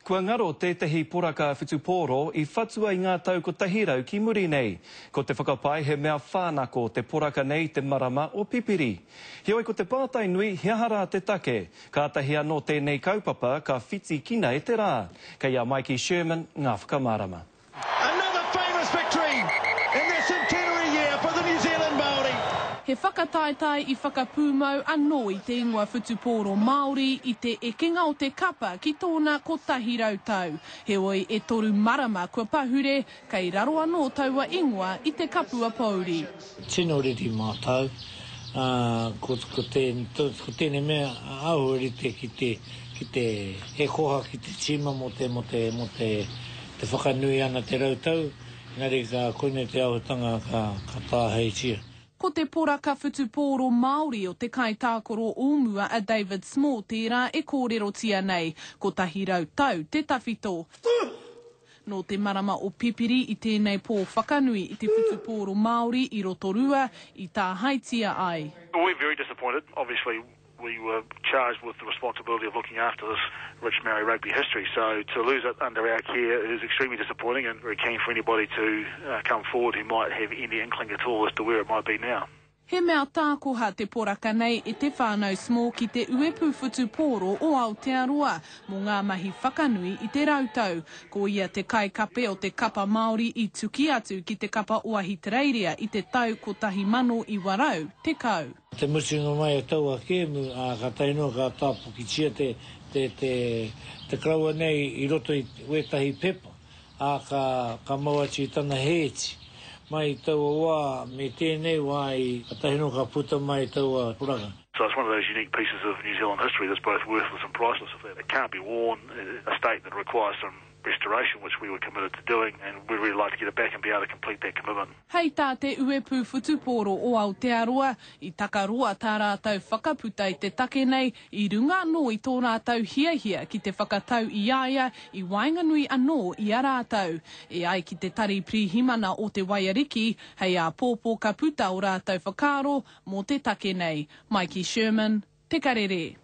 Kua ngaro tētahi poraka whutupōro I whatua I ngā tau ko tahirau ki muri nei. Ko te whakapai he mea whānako te poraka nei te marama o pipiri. Heoi ko te pātai nui hiahara te take. Ka tahi anō tēnei kaupapa ka whiti kina e te rā. Kei a Mikey Sherman ngā whakamarama. Another famous victory in their centenary year for the New Zealand Māori. He whakataetai I whakapūmau anō I te ingoa whutupōro Māori I te ekenga o te kapa ki tōna kotahi rautau. Heoi e toru marama kua pahure, kei raro anō taua ingoa I te kapua pauri. Tino riri mātau, ko tēne mea ahurite ki te he koha ki te tima mo te whakanui ana te rautau, ngari ka koine te ahutanga ka tāhei tia. Ko te poraka whutupōro Māori o te kaitākoro ōmua a David Small tērā e kōrerotia nei, ko tahi rautau te tawhito. No te marama o pipiri I tēnei pō whakanui I te whutupōro Māori I Rotorua I tā haitia ai. We're very disappointed. Obviously, we were charged with the responsibility of looking after this rich Maori rugby history. So to lose it under our care is extremely disappointing and very keen for anybody to come forward who might have any inkling at all as to where it might be now. He mea tākoha te poraka nei e te whānau Small ki te uepu whutupōro o Aotearoa mō ngā mahi whakanui I te rautau. Ko ia te kaikape o te kapa Māori I tuki atu ki te kapa o Ahitereiria I te tau ko tahi mano I warau, te kau. Te musinga mai a tau a kēmu, ka tainoa ka tāpuki tia te kraua nei I roto I wetahi pepa, ka mawati I tana heeti. Mai taua wā, me tēnei wā I tainoa ka puta mai taua puranga. So it's one of those unique pieces of New Zealand history that's both worthless and priceless. It can't be worn, a state that requires some restoration, which we were committed to doing, and we'd really like to get it back and be able to complete that commitment. Hei tā te uepu whutupōro o Aotearoa, I takaroa tā rātau whakaputa I te take nei, I runga anō I tō rātau hiahia ki te whakatau I aia, I wainganui anō I a rātau. E ai ki te tari prihimana o te Waiariki, hei a pōpō ka puta o rātau whakaro mō te take nei. Mikey Sherman, Te Karere.